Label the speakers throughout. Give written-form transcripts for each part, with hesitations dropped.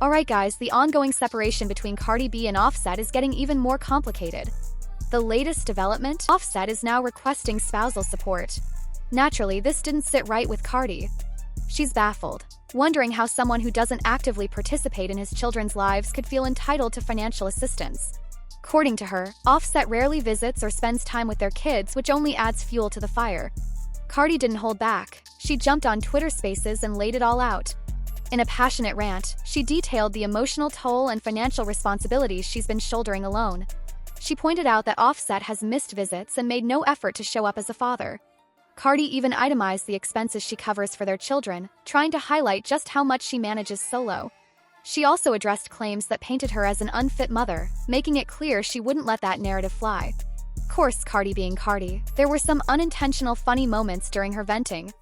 Speaker 1: Alright guys, the ongoing separation between Cardi B and Offset is getting even more complicated. The latest development, Offset is now requesting spousal support. Naturally, this didn't sit right with Cardi. She's baffled, wondering how someone who doesn't actively participate in his children's lives could feel entitled to financial assistance. According to her, Offset rarely visits or spends time with their kids, which only adds fuel to the fire. Cardi didn't hold back. She jumped on Twitter Spaces and laid it all out. In a passionate rant, she detailed the emotional toll and financial responsibilities she's been shouldering alone. She pointed out that Offset has missed visits and made no effort to show up as a father. Cardi even itemized the expenses she covers for their children, trying to highlight just how much she manages solo. She also addressed claims that painted her as an unfit mother, making it clear she wouldn't let that narrative fly. Of course, Cardi being Cardi, there were some unintentional funny moments during her venting.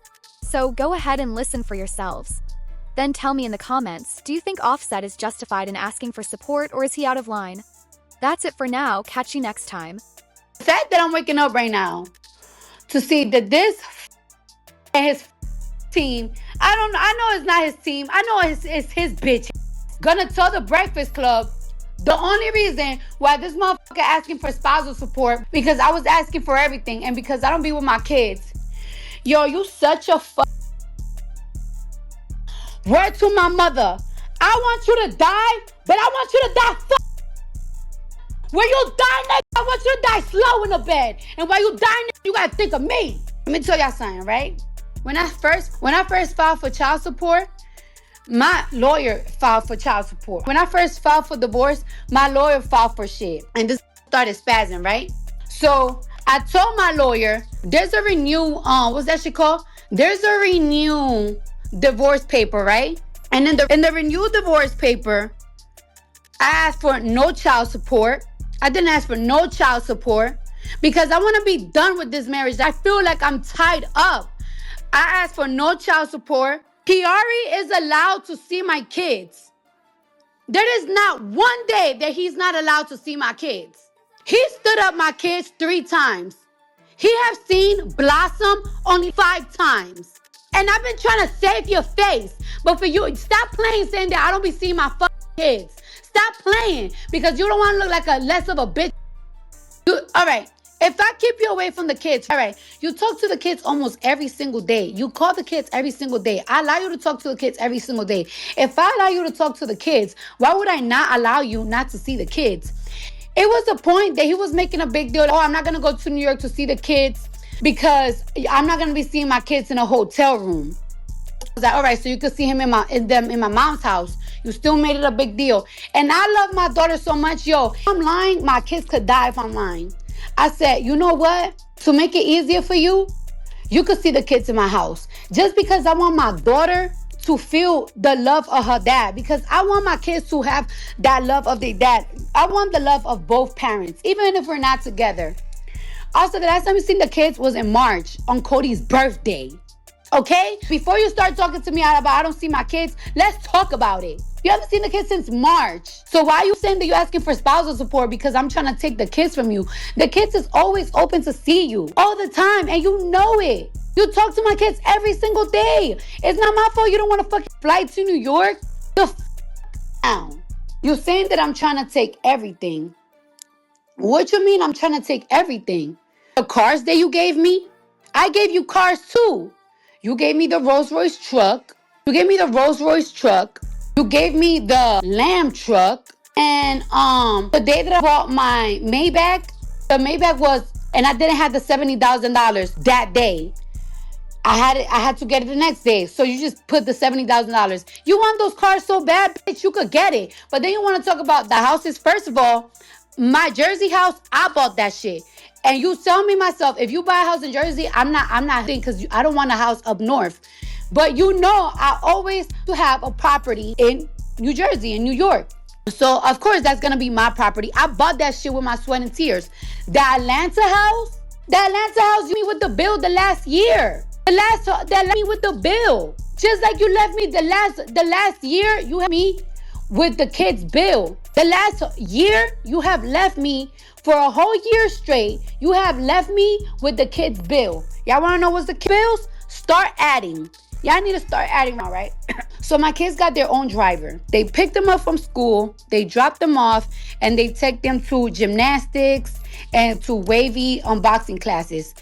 Speaker 1: So go ahead and listen for yourselves. Then tell me in the comments, do you think Offset is justified in asking for support, or is he out of line? That's it for now. Catch you next time.
Speaker 2: Sad that I'm waking up right now to see that this and his team, I know it's not his team. I know it's his bitch. Gonna tell the Breakfast Club the only reason why this motherfucker asking for spousal support because I was asking for everything and because I don't be with my kids. Yo, you such a Word to my mother. I want you to die, but I want you to die When you die, nigga, I want you to die slow in the bed. And while you die, nigga, you gotta think of me. Let me tell y'all something, right? When I first filed for child support, my lawyer filed for child support. When I first filed for divorce, my lawyer filed for shit. And this started spazzing, right? So I told my lawyer, there's a renew, what's that shit called? There's a renew divorce paper, right? And in the renewed divorce paper, I asked for no child support. I didn't ask for no child support because I want to be done with this marriage. I feel like I'm tied up. I asked for no child support. Kiari is allowed to see my kids. There is not one day that he's not allowed to see my kids. He stood up my kids 3 times. He have seen Blossom only 5 times. And I've been trying to save your face. But for you, stop playing saying that I don't be seeing my fucking kids. Stop playing because you don't want to look like a less of a bitch. All right. If I keep you away from the kids, all right, you talk to the kids almost every single day. You call the kids every single day. I allow you to talk to the kids every single day. If I allow you to talk to the kids, why would I not allow you not to see the kids? It was a point that he was making a big deal. Oh, I'm not going to go to New York to see the kids because I'm not going to be seeing my kids in a hotel room. I was like, all right, so you could see him in my mom's house. You still made it a big deal. And I love my daughter so much. Yo, if I'm lying, my kids could die if I'm lying. I said, you know what? To make it easier for you, you could see the kids in my house. Just because I want my daughter to feel the love of her dad. Because I want my kids to have that love of their dad. I want the love of both parents, even if we're not together. Also, the last time we seen the kids was in March on Cody's birthday. Okay? Before you start talking to me about I don't see my kids, let's talk about it. You haven't seen the kids since March. So why are you saying that you're asking for spousal support because I'm trying to take the kids from you? The kids is always open to see you all the time, and you know it. You talk to my kids every single day. It's not my fault you don't want to fucking fly to New York. Down. You're saying that I'm trying to take everything. What you mean I'm trying to take everything? The cars that you gave me? I gave you cars too. You gave me the Rolls Royce truck. You gave me the Rolls Royce truck. You gave me the Lamb truck. And the day that I bought my Maybach, the Maybach was, and I didn't have the $70,000 that day. I had to get it the next day. So you just put the $70,000. You want those cars so bad, bitch, you could get it. But then you want to talk about the houses. First of all, my Jersey house, I bought that shit. And you tell me myself, if you buy a house in Jersey, I'm not because I don't want a house up north. But you know, I always have a property in New Jersey, in New York. So of course that's gonna be my property. I bought that shit with my sweat and tears. The Atlanta house, you me with the bill the last year. That left me with the bill. Just like you left me the last year, you had me with the kids' bill. The last year, you have left me for a whole year straight. You have left me with the kids' bill. Y'all want to know what's the bills? Start adding. Y'all need to start adding now, right? So my kids got their own driver. They pick them up from school, they drop them off, and they take them to gymnastics and to wavy unboxing classes.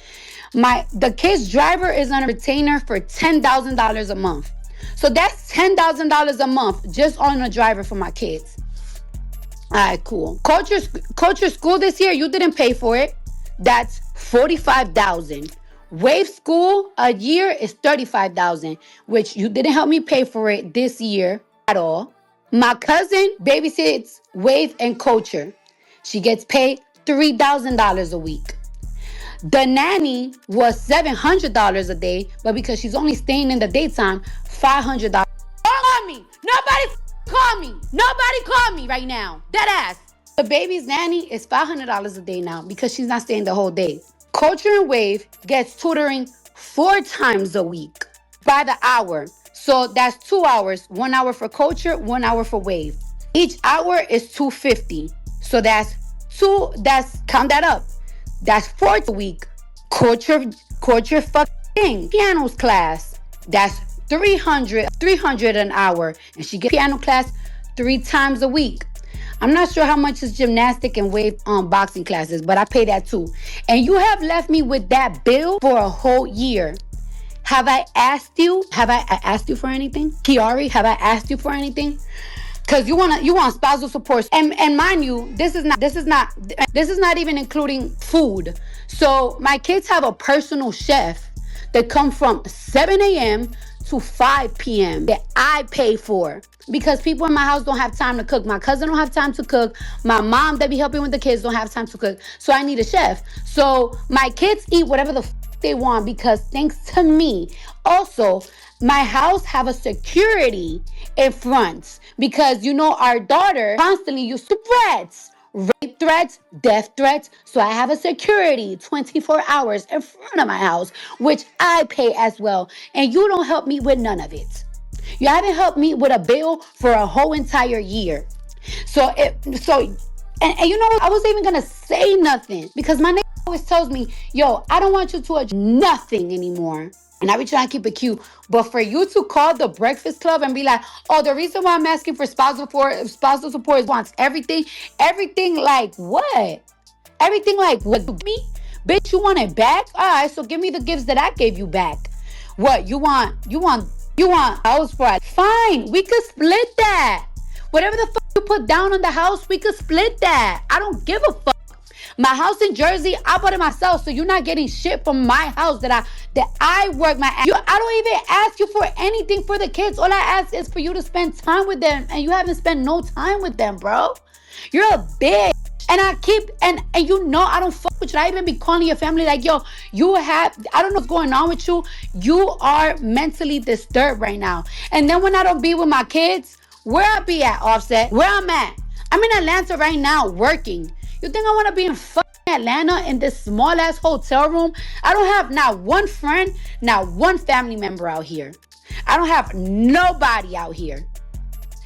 Speaker 2: The kid's driver is on a retainer for $10,000 a month. So that's $10,000 a month just on a driver for my kids. All right, cool. Culture school this year, you didn't pay for it. That's $45,000. Wave school a year is $35,000, which you didn't help me pay for it this year at all. My cousin babysits Wave and Culture. She gets paid $3,000 a week. The nanny was $700 a day, but because she's only staying in the daytime, $500. Don't call me. Nobody call me. Nobody call me right now. Dead ass. The baby's nanny is $500 a day now because she's not staying the whole day. Culture and Wave gets tutoring 4 times a week by the hour. So that's 2 hours. 1 hour for Culture, 1 hour for Wave. Each hour is $250. So count that up. That's 4 a week. Culture fucking pianos class. That's $300 an hour. And she gets piano class 3 times a week. I'm not sure how much is gymnastic and Wave boxing classes, but I pay that too. And you have left me with that bill for a whole year. Have I asked you for anything? Kiari, have I asked you for anything? Because you want spousal support. And mind you, this is not even including food. So my kids have a personal chef that come from 7 a.m. to 5 p.m. that I pay for. Because people in my house don't have time to cook. My cousin don't have time to cook. My mom that be helping with the kids don't have time to cook. So I need a chef. So my kids eat whatever the they want because thanks to me. Also, my house have a security in front because our daughter constantly used to threats. Rape threats, death threats. So I have a security 24 hours in front of my house, which I pay as well. And you don't help me with none of it. You haven't helped me with a bill for a whole entire year. And you know what? I wasn't even going to say nothing because my nigga always tells me, yo, I don't want you to adjust nothing anymore. And I be trying to keep it cute. But for you to call the Breakfast Club and be like, oh, the reason why I'm asking for spousal support is wants everything. Everything like what? Everything like what? Me? Bitch, you want it back? All right, so give me the gifts that I gave you back. What? You want house price? Fine, we could split that. Whatever the fuck you put down on the house, we could split that. I don't give a fuck. My house in Jersey, I bought it myself, so you're not getting shit from my house that I work my ass. I don't even ask you for anything for the kids. All I ask is for you to spend time with them, and you haven't spent no time with them, bro. You're a bitch. And I don't fuck with you. I even be calling your family like, yo, I don't know what's going on with you. You are mentally disturbed right now. And then when I don't be with my kids, where I be at, Offset? Where I'm at? I'm in Atlanta right now working. You think I want to be in fucking Atlanta in this small ass hotel room? I don't have not one friend, not one family member out here. I don't have nobody out here.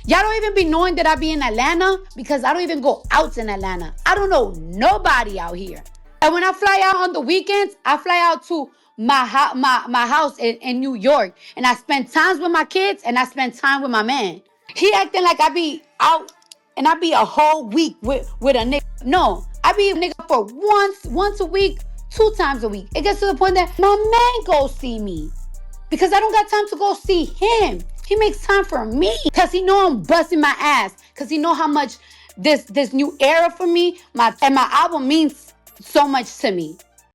Speaker 2: Y'all don't even be knowing that I be in Atlanta because I don't even go out in Atlanta. I don't know nobody out here. And when I fly out on the weekends, I fly out to my house in New York. And I spend times with my kids and I spend time with my man. He acting like I be out and I be a whole week with a nigga. No, I be a nigga for once a week, 2 times a week. It gets to the point that my man go see me because I don't got time to go see him. He makes time for me because he know I'm busting my ass because he know how much this new era for me, my album means so much to me.